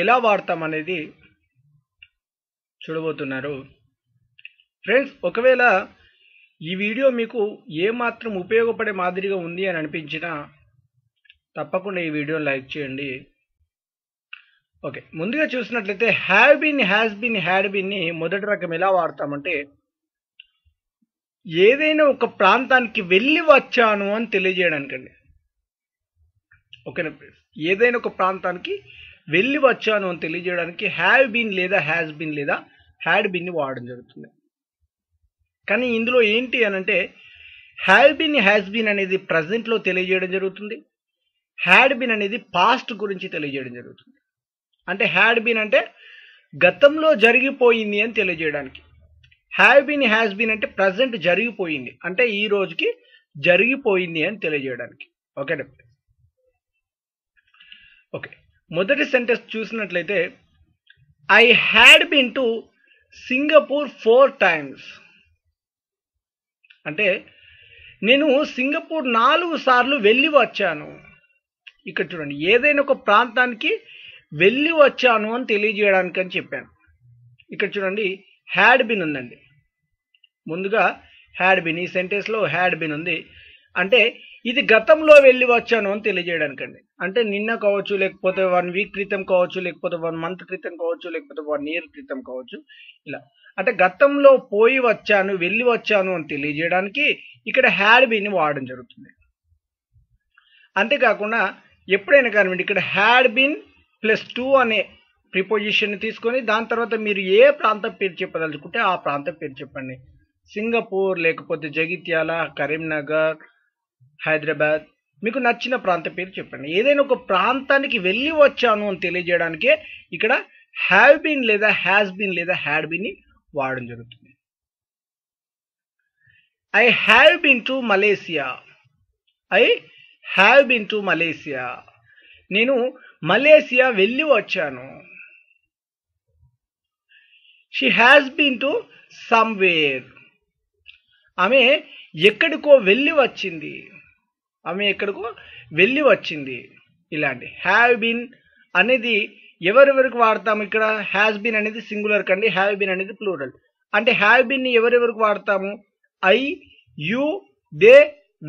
ఎలా వాడతాం అనేది చూడబోతున్నారు ఫ్రెండ్స్. ఒకవేళ ఈ వీడియో మీకు ఏమాత్రం ఉపయోగపడే మాదిరిగా ఉంది అని అనిపించినా తప్పకుండా ఈ వీడియోని లైక్ చేయండి. ఓకే, ముందుగా చూసినట్లయితే have been, has been, had బీన్ని మొదటి రకం ఎలా వాడతామంటే ఏదైనా ఒక ప్రాంతానికి వెళ్ళి వచ్చాను అని తెలియజేయడానికండి. ఓకేనా ఫ్రెండ్స్, ఏదైనా ఒక ప్రాంతానికి వెళ్ళి వచ్చాను అని తెలియజేయడానికి హ్యావ్ బీన్ లేదా హ్యాస్ బీన్ లేదా హ్యాడ్ బీన్ని వాడడం జరుగుతుంది. కానీ ఇందులో ఏంటి అని అంటే హ్యావ్ బీన్, హ్యాస్ బీన్ అనేది ప్రజెంట్లో తెలియజేయడం జరుగుతుంది. హ్యాడ్ బీన్ అనేది పాస్ట్ గురించి తెలియజేయడం జరుగుతుంది. అంటే హ్యాడ్ బీన్ అంటే గతంలో జరిగిపోయింది అని తెలియజేయడానికి, హ్యావ్ బీన్, హ్యాస్ బీన్ అంటే ప్రజెంట్ జరిగిపోయింది అంటే ఈ రోజుకి జరిగిపోయింది అని తెలియజేయడానికి. ఓకేనా? ఓకే, మొదటి సెంటెన్స్ చూసినట్లయితే I had been to Singapore 4 times. అంటే నేను సింగపూర్ 4 సార్లు వెళ్ళి వచ్చాను. ఇక్కడ చూడండి, ఏదైనా ఒక ప్రాంతానికి వెళ్ళి వచ్చాను అని తెలియజేయడానికి అని చెప్పాను. ఇక్కడ చూడండి, హ్యాడ్ బీన్ ఉందండి. ముందుగా హ్యాడ్ బీన్, ఈ సెంటెన్స్లో హ్యాడ్ బీన్ ఉంది. అంటే ఇది గతంలో వెళ్ళి వచ్చాను అని తెలియజేయడానికండి. అంటే నిన్న కావచ్చు, లేకపోతే 1 week క్రితం కావచ్చు, లేకపోతే 1 month క్రితం కావచ్చు, లేకపోతే 1 year క్రితం కావచ్చు. ఇలా అంటే గతంలో పోయి వచ్చాను, వెళ్ళి వచ్చాను అని తెలియజేయడానికి ఇక్కడ హ్యాడ్ బీన్ని వాడడం జరుగుతుంది. అంతేకాకుండా ఎప్పుడైనా కానివ్వండి, ఇక్కడ హ్యాడ్ బీన్ +2 అనే ప్రిపోజిషన్ తీసుకొని దాని తర్వాత మీరు ఏ ప్రాంతం పేరు చెప్పదలుచుకుంటే ఆ ప్రాంతం పేరు చెప్పండి. సింగపూర్, లేకపోతే జగిత్యాల, కరీంనగర్, హైదరాబాద్, మీకు నచ్చిన ప్రాంత పేరు చెప్పండి. ఏదైనా ఒక ప్రాంతానికి వెళ్ళి వచ్చాను అని తెలియజేయడానికే ఇక్కడ హ్యావ్ బీన్ లేదా హ్యాస్ బీన్ లేదా హ్యాడ్ బీన్ని వాడడం జరుగుతుంది. I have been to Malaysia. I have been to Malaysia. నేను మలేసియా వెళ్ళి వచ్చాను. She has been to somewhere. ఆమె ఎక్కడికో వెళ్ళి వచ్చింది. ఆమె ఎక్కడికో వెళ్ళి వచ్చింది. ఇలాంటి హ్యావ్ బీన్ అనేది ఎవరెవరికి వాడతాము? ఇక్కడ హ్యాస్ బీన్ అనేది సింగులర్ కండి, హ్యావ్ బీన్ అనేది ప్లూరల్. అంటే హ్యావ్ బీన్ని ఎవరెవరికి వాడతాము? ఐ, యు, దే,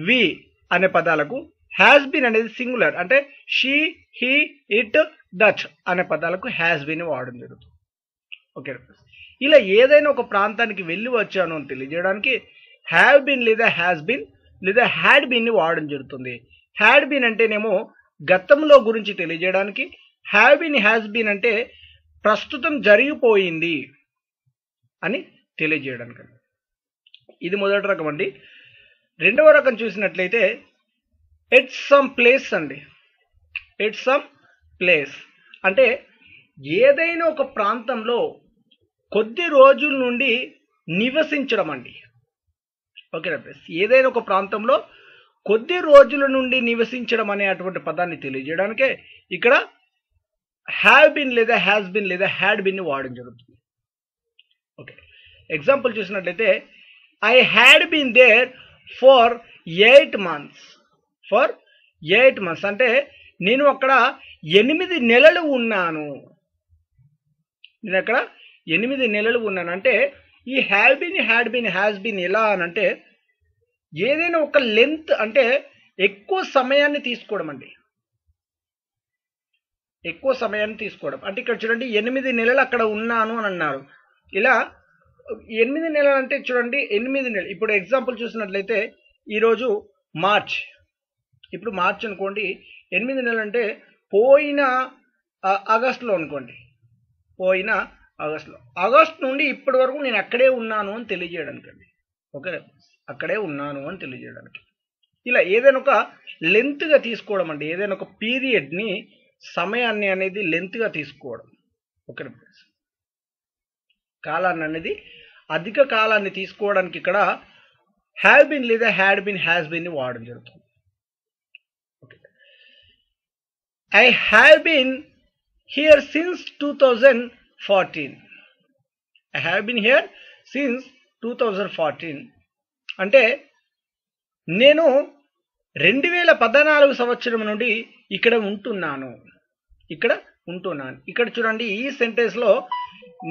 వి అనే పదాలకు. హ్యాస్ బీన్ అనేది సింగులర్ అంటే షీ, హీ, ఇట్, దట్ అనే పదాలకు హ్యాస్ బీన్ వాడడం జరుగుతుంది. ఓకే, ఇలా ఏదైనా ఒక ప్రాంతానికి వెళ్ళి వచ్చాను అని తెలియజేయడానికి హ్యావ్ బీన్ లేదా హ్యాస్ బీన్ లేదా హ్యాడ్ బీన్ని వాడడం జరుగుతుంది. హ్యాడ్ బీన్ అంటేనేమో గతంలో గురించి తెలియజేయడానికి, హ్యావ్ బీన్, హ్యాస్ బీన్ అంటే ప్రస్తుతం జరిగిపోయింది అని తెలియజేయడానికి. ఇది మొదటి రకం అండి. రెండవ రకం చూసినట్లయితే ఎట్ సమ్ ప్లేస్ అండి. ఎట్ సమ్ ప్లేస్ అంటే ఏదైనా ఒక ప్రాంతంలో కొద్ది రోజుల నుండి నివసించడం అండి. ఓకేనా ఫ్రెండ్స్, ఏదైనా ఒక ప్రాంతంలో కొద్ది రోజుల నుండి నివసించడం అనే అటువంటి పదాన్ని తెలియజేయడానికే ఇక్కడ హ్యావ్ బీన్ లేదా హ్యాస్ బీన్ లేదా హ్యాడ్ బీన్ని వాడడం జరుగుతుంది. ఓకే, ఎగ్జాంపుల్ చూసినట్లయితే I had been there for 8 months. For 8 months అంటే నేను అక్కడ 8 నెలలు ఉన్నాను. నేను అక్కడ 8 నెలలు ఉన్నాను. అంటే ఈ have been, had been, has been ఎలా అని అంటే ఏదైనా ఒక లెంత్ అంటే ఎక్కువ సమయాన్ని తీసుకోవడం అండి. ఎక్కువ సమయాన్ని తీసుకోవడం అంటే ఇక్కడ చూడండి, 8 నెలలు అక్కడ ఉన్నాను అని అన్నారు. ఇలా 8 నెలలు అంటే చూడండి, 8 నెలలు. ఇప్పుడు ఎగ్జాంపుల్ చూసినట్లయితే ఈరోజు మార్చ్. ఇప్పుడు మార్చ్ అనుకోండి, 8 నెలలు అంటే పోయిన ఆగస్టులో అనుకోండి. పోయిన ఆగస్టులో, ఆగస్ట్ నుండి ఇప్పటి వరకు నేను అక్కడే ఉన్నాను అని తెలియజేయడానికి అండి. ఓకే, అక్కడే ఉన్నాను అని తెలియజేయడానికి. ఇలా ఏదైనా ఒక లెంత్గా తీసుకోవడం అండి. ఏదైనా ఒక పీరియడ్ని, సమయాన్ని అనేది లెంత్గా తీసుకోవడం. ఓకే, కాలాన్ని అనేది అధిక కాలాన్ని తీసుకోవడానికి ఇక్కడ హ్యావ్ బీన్ లేదా హ్యాడ్ బీన్, హ్యాస్ బీన్ని వాడడం జరుగుతుంది. Okay, I have been here since 2014. I have been here since 2014 అంటే నేను 2014 సంవత్సరం నుండి ఇక్కడ ఉంటున్నాను. ఇక్కడ ఉంటున్నాను. ఇక్కడ చూడండి ఈ సెంటెన్స్లో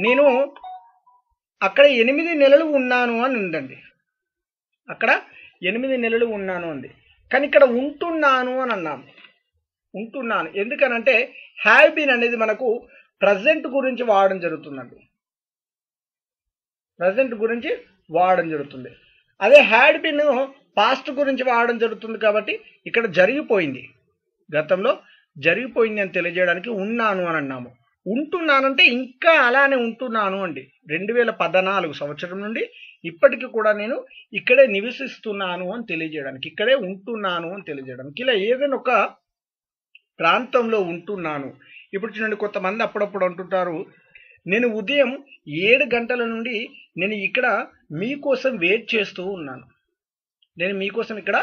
నేను అక్కడ 8 నెలలు ఉన్నాను అని ఉందండి. అక్కడ 8 నెలలు ఉన్నాను అంది. కానీ ఇక్కడ ఉంటున్నాను అని అన్నాము. ఉంటున్నాను ఎందుకనంటే హ్యావ్ బీన్ అనేది మనకు ప్రజెంట్ గురించి వాడడం జరుగుతుందండి. ప్రజెంట్ గురించి వాడడం జరుగుతుంది. అదే హ్యాడ్ బీన్ పాస్ట్ గురించి వాడడం జరుగుతుంది కాబట్టి ఇక్కడ జరిగిపోయింది, గతంలో జరిగిపోయింది అని తెలియజేయడానికి ఉన్నాను అని అన్నాము. ఉంటున్నానంటే ఇంకా అలానే ఉంటున్నాను అండి. 2014 సంవత్సరం నుండి ఇప్పటికీ కూడా నేను ఇక్కడే నివసిస్తున్నాను అని తెలియజేయడానికి, ఇక్కడే ఉంటున్నాను అని తెలియజేయడానికి, ఇలా ఏదైనా ఒక ప్రాంతంలో ఉంటున్నాను. ఇప్పుడు చూడండి, కొంతమంది అప్పుడప్పుడు అంటుంటారు, నేను ఉదయం 7 గంటల నుండి నేను ఇక్కడ మీకోసం వెయిట్ చేస్తూ ఉన్నాను, నేను మీకోసం ఇక్కడ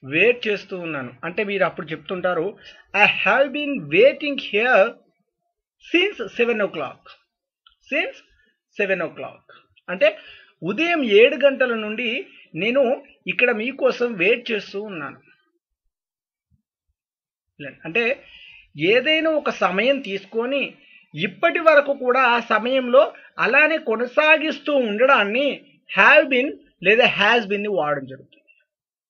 వెయిట్ చేస్తూ ఉన్నాను అంటే మీరు అప్పుడు చెప్తుంటారు, I have been waiting here since 7 o'clock. Since 7 o'clock అంటే ఉదయం 7 గంటల నుండి నేను ఇక్కడ మీకోసం వెయిట్ చేస్తూ ఉన్నాను. అంటే ఏదైనా ఒక సమయం తీసుకొని ఇప్పటి వరకు కూడా ఆ సమయంలో అలానే కొనసాగిస్తూ ఉండడాన్ని హ్యావ్ బిన్ లేదా హ్యాస్ బిన్ ని వాడడం జరుగుతుంది.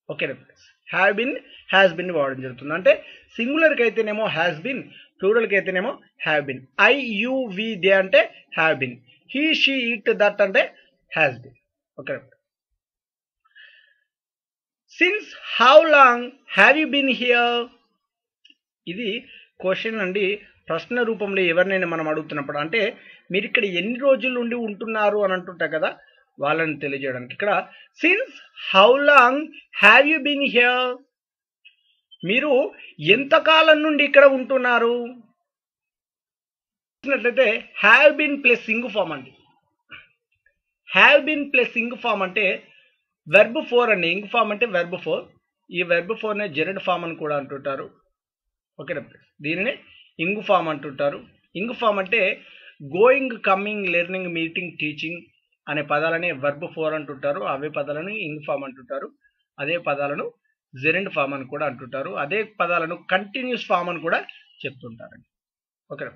ఓకేనా friends, have been has been ని వాడడం జరుగుతుంది. అంటే సింగులర్కి అయితేనేమో హ్యాస్ బిన్, ప్లూరల్కి అయితేనేమో have been. I you we they అంటే have been, he she it that అంటే has been. Okay, since how long have you been here, ఇది క్వశ్చన్ అండి, ప్రశ్న రూపంలో ఎవరినైనా మనం అడుగుతున్నప్పుడు అంటే మీరు ఇక్కడ ఎన్ని రోజుల నుండి ఉంటున్నారు అని అంటుంటారు కదా, వాళ్ళని తెలియజేయడానికి ఇక్కడ since how long have you been here, మీరు ఎంతకాలం నుండి ఇక్కడ ఉంటున్నారు. చూసినట్లయితే have been plus ing form అండి. Have been plus ing form అంటే వెర్బ్ 4 అండి. ఇంగ్ ఫామ్ అంటే వెర్బ్ 4. ఈ వెర్బ్ 4నే జెరడ్ ఫామ్ అని కూడా అంటుంటారు. ఓకేనా, దీనినే ఇంగ్ ఫామ్ అంటుంటారు. ఇంగ్ ఫామ్ అంటే going, coming, learning, meeting, teaching అనే పదాలని వెర్బ్ 4 అంటుంటారు. అవే పదాలను ఇంగ్ ఫామ్ అంటుంటారు. అదే పదాలను జెరెండ్ ఫామ్ అని కూడా అంటుంటారు. అదే పదాలను కంటిన్యూస్ ఫామ్ అని కూడా చెప్తుంటారండి. ఓకేనా,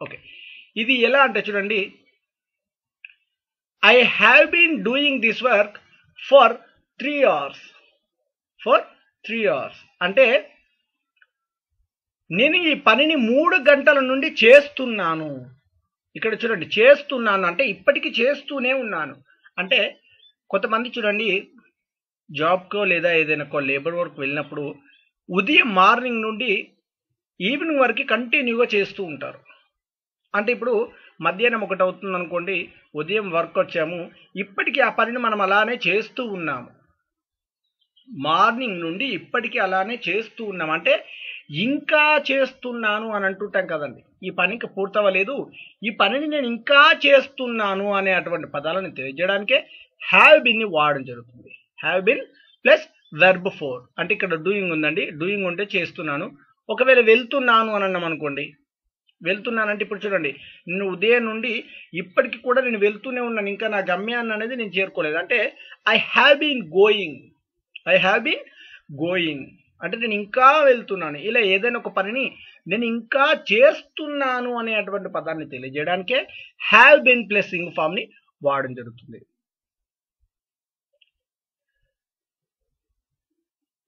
ఓకే. ఇది ఎలా అంటే చూడండి, I have been doing this work for 3 hours. For 3 hours అంటే నేను ఈ పనిని 3 గంటల నుండి చేస్తున్నాను. ఇక్కడ చూడండి, చేస్తున్నాను అంటే ఇప్పటికీ చేస్తూనే ఉన్నాను. అంటే కొంతమంది చూడండి, జాబ్కో లేదా ఏదైనా లేబర్ వర్క్ వెళ్ళినప్పుడు ఉదయం మార్నింగ్ నుండి ఈవినింగ్ వరకు కంటిన్యూగా చేస్తూ ఉంటారు. అంటే ఇప్పుడు మధ్యాహ్నం 1 అవుతుంది అనుకోండి, ఉదయం వర్క్ వచ్చాము, ఇప్పటికీ ఆ పనిని మనం అలానే చేస్తూ ఉన్నాము. మార్నింగ్ నుండి ఇప్పటికీ అలానే చేస్తూ ఉన్నాం అంటే ఇంకా చేస్తున్నాను అని అంటుంటాం కదండి. ఈ పని ఇంకా పూర్తవలేదు, ఈ పనిని నేను ఇంకా చేస్తున్నాను అనే అటువంటి పదాలను తెలియజేయడానికే హ్యావ్ బిన్ ని వాడడం జరుగుతుంది. హ్యావ్ బిన్ ప్లస్ వెర్బ్ 4 అంటే ఇక్కడ డూయింగ్ ఉందండి, డూయింగ్ ఉంటే చేస్తున్నాను. ఒకవేళ వెళ్తున్నాను అని అన్నాం అనుకోండి, వెళ్తున్నానంటే ఇప్పుడు చూడండి, నేను ఉదయం నుండి ఇప్పటికి కూడా నేను వెళ్తూనే ఉన్నాను, ఇంకా నా గమ్యాన్ని అనేది నేను చేరుకోలేదు. అంటే I have been going, I have been going అంటే నేను ఇంకా వెళ్తున్నాను. ఇలా ఏదైనా ఒక పనిని నేను ఇంకా చేస్తున్నాను అనేటువంటి పదాన్ని తెలియజేయడానికే have been plus ing form ని వాడడం జరుగుతుంది.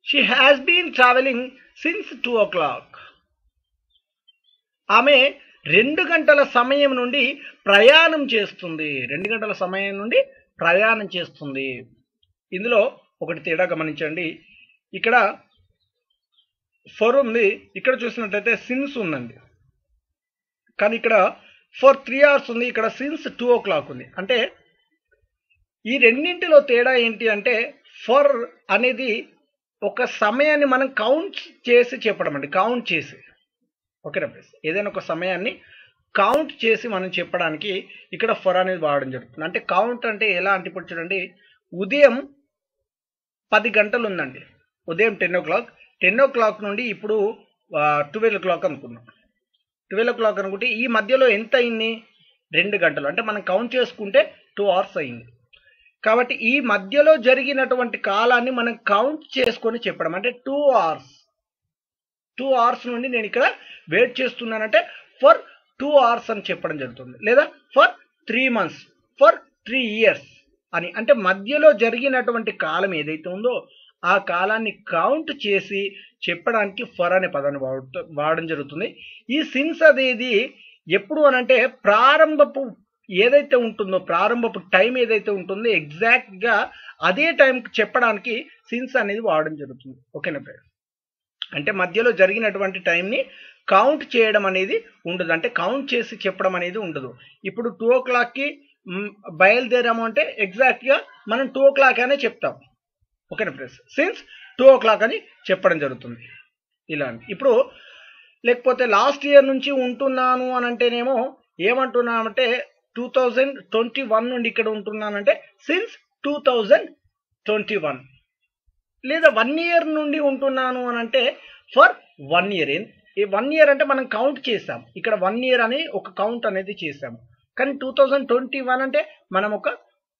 She has been travelling since 2 o'clock. ఆమె 2 గంటల సమయం నుండి ప్రయాణం చేస్తుంది. 2 గంటల సమయం నుండి ప్రయాణం చేస్తుంది. ఇందులో ఒకటి తేడా గమనించండి, ఇక్కడ ఫర్ ఉంది, ఇక్కడ చూసినట్లయితే సిన్స్ ఉందండి. కానీ ఇక్కడ ఫర్ 3 hours ఉంది, ఇక్కడ సిన్స్ 2 o'clock ఉంది. అంటే ఈ రెండింటిలో తేడా ఏంటి అంటే, ఫర్ అనేది ఒక సమయాన్ని మనం కౌంట్ చేసి చెప్పడం అండి, కౌంట్ చేసి. ఓకేనా ఫ్రెండ్స్, ఏదైనా ఒక సమయాన్ని కౌంట్ చేసి మనం చెప్పడానికి ఇక్కడ ఫర్ అనేది వాడడం జరుగుతుంది. అంటే కౌంట్ అంటే ఎలా అంటే ఇప్పుడు చూడండి, ఉదయం 10 గంటలు ఉందండి, ఉదయం 10 o'clock, 10 o'clock నుండి ఇప్పుడు 12 o'clock అనుకున్నాం. 12 o'clock అనుకుంటే ఈ మధ్యలో ఎంత అయింది, 2 గంటలు. అంటే మనం కౌంట్ చేసుకుంటే 2 hours అయింది. కాబట్టి ఈ మధ్యలో జరిగినటువంటి కాలాన్ని మనం కౌంట్ చేసుకొని చెప్పడం అంటే 2 hours. 2 hours నుండి నేను ఇక్కడ వెయిట్ చేస్తున్నానంటే ఫర్ 2 hours అని చెప్పడం జరుగుతుంది, లేదా ఫర్ 3 months, ఫర్ 3 years అని. అంటే మధ్యలో జరిగినటువంటి కాలం ఏదైతే ఉందో ఆ కాలాన్ని కౌంట్ చేసి చెప్పడానికి ఫర్ అనే పదాన్ని వాడడం జరుగుతుంది. ఈ సిన్స్ అనేది ఎప్పుడు అనంటే ప్రారంభపు ఏదైతే ఉంటుందో, ప్రారంభపు టైం ఏదైతే ఉంటుందో ఎగ్జాక్ట్గా అదే టైంకి చెప్పడానికి సిన్స్ అనేది వాడడం జరుగుతుంది. ఓకేనా ఫ్రెండ్స్? అంటే మధ్యలో జరిగినటువంటి టైంని కౌంట్ చేయడం అనేది ఉండదు, అంటే కౌంట్ చేసి చెప్పడం అనేది ఉండదు. ఇప్పుడు 2 o'clockకి బయలుదేరాము అంటే ఎగ్జాక్ట్గా మనం 2 o'clock అనే చెప్తాం. ఓకేనా ఫ్రెండ్స్? సిన్స్ 2 o'clock అని చెప్పడం జరుగుతుంది. ఇలా ఇప్పుడు లేకపోతే లాస్ట్ ఇయర్ నుంచి ఉంటున్నాను అని అంటేనేమో ఏమంటున్నామంటే 2021 నుండి ఇక్కడ ఉంటున్నానంటే సిన్స్ 2021, లేదా 1 year నుండి ఉంటున్నాను అని అంటే ఫర్ 1 year. ఈ 1 year అంటే మనం కౌంట్ చేసాం, ఇక్కడ 1 year అని ఒక కౌంట్ అనేది చేసాము. కానీ 2021 అంటే మనం ఒక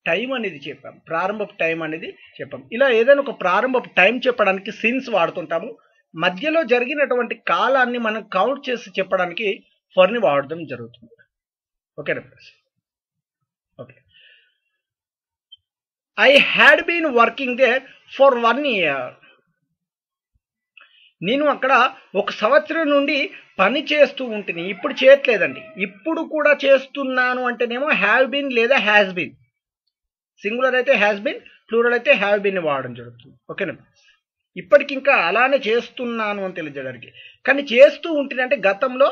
టైం అనేది చెప్పాం, ప్రారంభపు టైం అనేది చెప్పాం. ఇలా ఏదైనా ఒక ప్రారంభపు టైం చెప్పడానికి సిన్స్ వాడుతుంటాము. మధ్యలో జరిగినటువంటి కాలాన్ని మనం కౌంట్ చేసి చెప్పడానికి ఫర్ని వాడడం జరుగుతుంది. ఓకేనా friends? Okay. I had been working there for 1 year. నేను అక్కడ 1 సంవత్సరం నుండి పని చేస్తూ ఉంటుంది, ఇప్పుడు చేయట్లేదండి. ఇప్పుడు కూడా చేస్తున్నాను అంటేనేమో హ్యావ్ బీన్ లేదా హ్యాస్ బీన్. సింగులర్ అయితే హ్యాస్ బీన్, ప్లూరల్ అయితే హ్యావ్ బీన్ వాడడం జరుగుతుంది. ఓకేనా? ఇప్పటికి ఇంకా అలానే చేస్తున్నాను అని తెలియజేయడానికి. కానీ చేస్తూ ఉంటుంది అంటే గతంలో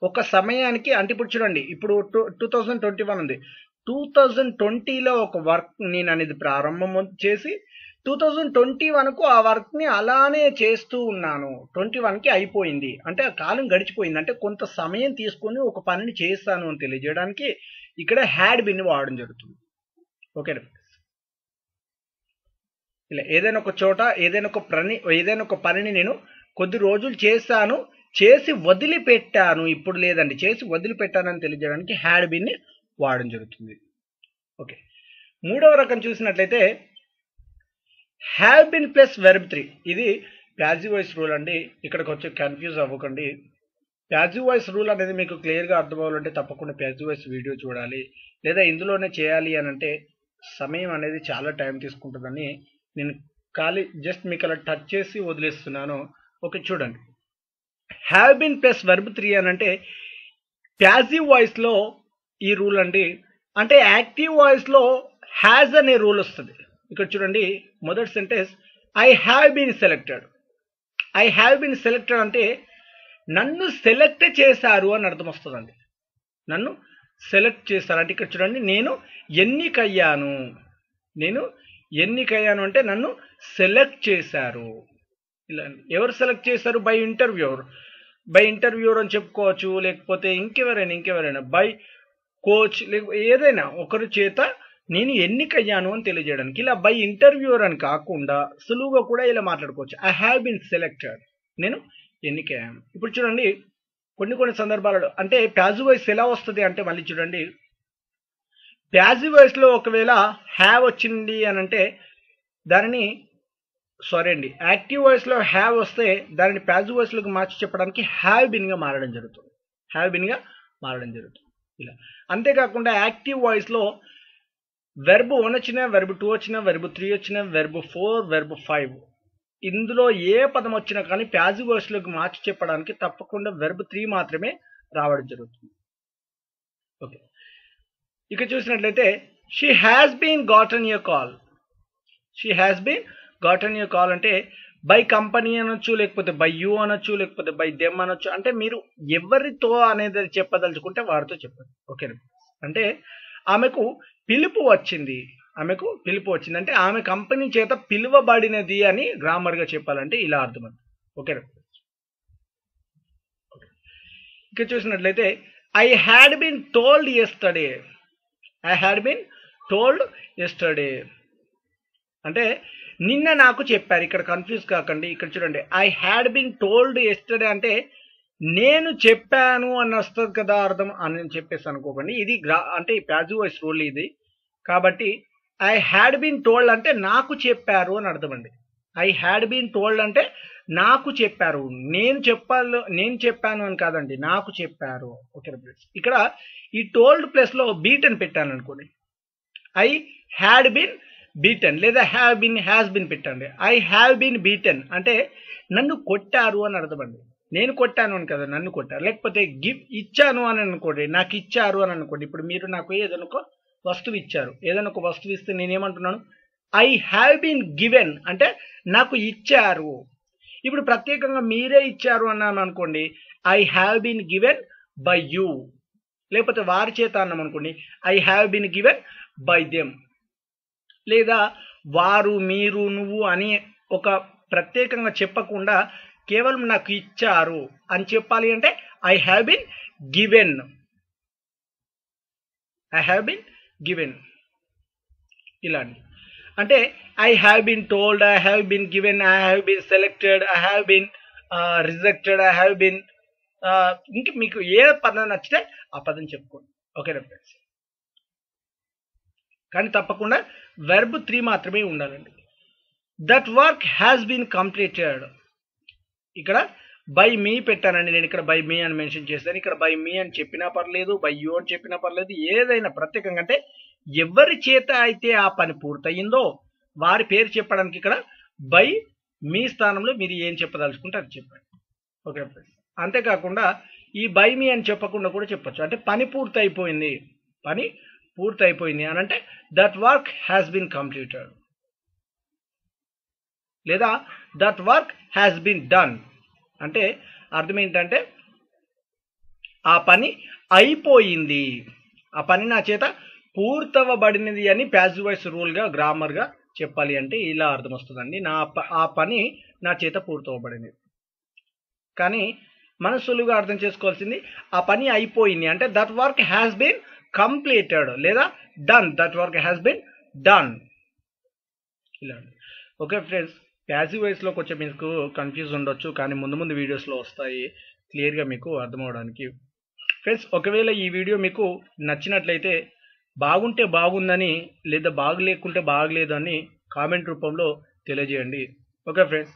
ఒక సమయానికి, అంటే ఇప్పుడు చూడండి, ఇప్పుడు 2021 ఉంది, 2020లో ఒక వర్క్ నేను అనేది ప్రారంభం చేసి 2021కు ఆ వర్క్ని అలానే చేస్తూ ఉన్నాను. 21కి అయిపోయింది అంటే ఆ కాలం గడిచిపోయింది, అంటే కొంత సమయం తీసుకొని ఒక పనిని చేస్తాను అని తెలియజేయడానికి ఇక్కడ హ్యాడ్ బీన్ వాడడం జరుగుతుంది. ఓకే. ఇలా ఏదైనా ఒక చోట ఏదైనా ఒక పనిని నేను కొద్ది రోజులు చేశాను, చేసి వదిలిపెట్టాను, ఇప్పుడు లేదండి చేసి వదిలిపెట్టాను అని తెలియజేయడానికి హ్యాడ్ బీన్ని వాడడం జరుగుతుంది. ఓకే. మూడవ రకం చూసినట్లయితే హ్యావ్ బీన్ ప్లస్ వెర్బ్ 3. ఇది ప్యాసివ్ వాయిస్ రూల్ అండి. ఇక్కడికి వచ్చి కన్ఫ్యూజ్ అవ్వకండి. ప్యాసివ్ వాయిస్ రూల్ అనేది మీకు క్లియర్గా అర్థం అవ్వాలంటే తప్పకుండా ప్యాసివ్ వాయిస్ వీడియో చూడాలి, లేదా ఇందులోనే చేయాలి అని అంటే సమయం అనేది చాలా టైం తీసుకుంటుందని నేను జస్ట్ మీకు అలా టచ్ చేసి వదిలేస్తున్నాను. ఓకే, చూడండి. హ్యావ్ బీన్ ప్లస్ వెర్బ్ 3 అని అంటే ప్యాసివ్ వాయిస్లో ఈ రూల్ అండి. అంటే యాక్టివ్ వాయిస్లో హ్యాజ్ అనే రూల్ వస్తుంది. ఇక్కడ చూడండి, మొదటి sentence I have been selected. I have been selected అంటే నన్ను సెలెక్ట్ చేశారు అని అర్థం వస్తుందండి. నన్ను సెలెక్ట్ చేశారు అంటే ఇక్కడ చూడండి, నేను ఎన్నికయ్యాను. నేను ఎన్నికయ్యాను అంటే నన్ను సెలెక్ట్ చేశారు. ఇలా ఎవరు సెలెక్ట్ చేశారు? బై ఇంటర్వ్యూర్ అని చెప్పుకోవచ్చు, లేకపోతే ఇంకెవరైనా బై కోచ్, లేకపోతే ఏదైనా ఒకరి చేత నేను ఎన్నికయ్యాను అని తెలియజేయడానికి. ఇలా బై ఇంటర్వ్యూర్ అని కాకుండా సులువుగా కూడా ఇలా మాట్లాడుకోవచ్చు. ఐ హ్యావ్ బీన్ సెలెక్టెడ్, నేను ఎన్నికయ్యాను. ఇప్పుడు చూడండి, కొన్ని సందర్భాలలో అంటే ప్యాసివ్ వాయిస్ ఎలా వస్తుంది అంటే మళ్ళీ చూడండి, ప్యాసివ్ వాయిస్లో ఒకవేళ హ్యావ్ వచ్చింది అని అంటే దానిని యాక్టివ్ వాయిస్లో హ్యావ్ వస్తే దానిని ప్యాసివ్ వాయిస్లోకి మార్చి చెప్పడానికి హ్యావ్ బీన్గా మారడం జరుగుతుంది. ఇలా అంతేకాకుండా యాక్టివ్ వాయిస్లో వెర్బ్ 1 వచ్చినా, వెర్బ్ 2 వచ్చినా, వెర్బ్ 3 వచ్చినా, వెర్బ్ 4, వెర్బ్ 5 ఇందులో ఏ పదం వచ్చినా కానీ ప్యాసివ్ వాయిస్లోకి మార్చి చెప్పడానికి తప్పకుండా వెర్బ్ 3 మాత్రమే రావడం జరుగుతుంది. ఓకే. ఇక చూసినట్లయితే she has been gotten a call. She has been gotten a call అంటే బై కంపెనీ అనొచ్చు, లేకపోతే బై యూ అనొచ్చు, లేకపోతే బై దెమ్ అనొచ్చు. అంటే మీరు ఎవరితో అనేది చెప్పదలుచుకుంటే వారితో చెప్పండి. ఓకేనా? అంటే ఆమెకు పిలుపు వచ్చింది అంటే ఆమె కంపెనీ చేత పిలువబడినది అని గ్రామర్గా చెప్పాలంటే ఇలా అర్థం. ఓకేనా? ఇక చూసినట్లయితే I had been told yesterday. అంటే నిన్న నాకు చెప్పారు. ఇక్కడ కన్ఫ్యూజ్ కాకండి. ఇక్కడ చూడండి, I had been told yesterday అంటే నేను చెప్పాను అని వస్తుంది కదా అర్థం అని చెప్పేసి అనుకోకండి. ఇది అంటే ప్యాసివ్ వాయిస్ రూల్ ఇది. కాబట్టి ఐ హ్యాడ్ బీన్ టోల్డ్ అంటే నాకు చెప్పారు అని అర్థం అండి. ఐ హ్యాడ్ బీన్ టోల్డ్ అంటే నాకు చెప్పారు, నేను చెప్పాను అని కాదండి, నాకు చెప్పారు. ఓకే ఫ్రెండ్స్, ఇక్కడ ఈ టోల్డ్ ప్లేస్ లో బీటెన్ పెట్టాను అనుకోండి, ఐ హ్యాడ్ బీన్ బీటెన్, లేదా హ్యాస్ బీన్ పెట్టండి. ఐ హ్యావ్ బీన్ బీటెన్ అంటే నన్ను కొట్టారు అని అర్థం అండి. నేను కొట్టాను అని కదా, నన్ను కొట్టారు. లేకపోతే ఇచ్చాను అని అనుకోండి, నాకు ఇచ్చారు అని అనుకోండి. ఇప్పుడు మీరు నాకు ఏదైనా ఒక వస్తువు ఇచ్చారు, ఏదైనా ఒక వస్తువు ఇస్తే నేనేమంటున్నాను, ఐ హ్యావ్ బీన్ గివెన్ అంటే నాకు ఇచ్చారు. ఇప్పుడు ప్రత్యేకంగా మీరే ఇచ్చారు అన్నాను అనుకోండి, I have been given by you. లేకపోతే వారి చేత అన్నాం అనుకోండి, I have been given by them. లేదా వారు, మీరు, నువ్వు అని ఒక ప్రత్యేకంగా చెప్పకుండా కేవలం నాకు ఇచ్చారు అని చెప్పాలి అంటే I have been given. I have been given ఇలాంటి. అంటే I have been told, I have been given, I have been selected, I have been rejected, I have been, ఇంకా మీకు ఏ పదం నచ్చితే ఆ పదం చెప్పుకోండి. ఓకేనా ఫ్రెండ్స్, కానీ తప్పకుండా వెర్బ్ 3 మాత్రమే ఉండాలండి. That work has been completed. ఇక్కడ బై మీ పెట్టానండి, నేను ఇక్కడ బై మీ అని మెన్షన్ చేస్తాను. ఇక్కడ బై మీ అని చెప్పినా పర్లేదు, బై యూ అని చెప్పినా పర్లేదు, ఏదైనా ప్రత్యేకంగా అంటే ఎవరి చేత అయితే ఆ పని పూర్తయిందో వారి పేరు చెప్పడానికి ఇక్కడ బై మీ స్థానంలో మీరు ఏం చెప్పదలుచుకుంటే అది చెప్పండి. ఓకే ఫ్రెండ్స్, అంతేకాకుండా ఈ బై మీ అని చెప్పకుండా కూడా చెప్పచ్చు. అంటే పని పూర్తయిపోయింది, పని పూర్తయిపోయింది అని అంటే that work has been completed, లేదా that work has been done అంటే అర్థం ఏంటంటే ఆ పని అయిపోయింది, ఆ పని నా చేత పూర్తవబడినది అని ప్యాసివ్ వాయిస్ రూల్గా గ్రామర్గా చెప్పాలి అంటే ఇలా అర్థం వస్తుందండి. ఆ పని నా చేత పూర్తవబడింది. కానీ మనం సులువుగా అర్థం చేసుకోవాల్సింది ఆ పని అయిపోయింది అంటే that work has been completed, లేదా done, that work has been done ఇలా. ఓకే ఫ్రెండ్స్, ప్యాసివ్ వాయిస్లో కొంచెం మీకు కన్ఫ్యూజ్ ఉండొచ్చు, కానీ ముందు ముందు వీడియోస్లో వస్తాయి క్లియర్గా మీకు అర్థమవడానికి. ఫ్రెండ్స్, ఒకవేళ ఈ వీడియో మీకు నచ్చినట్లయితే బాగుంటే బాగుందని, లేదా బాగలేకుంటే బాగలేదు అని కామెంట్ రూపంలో తెలియజేయండి. Okay friends.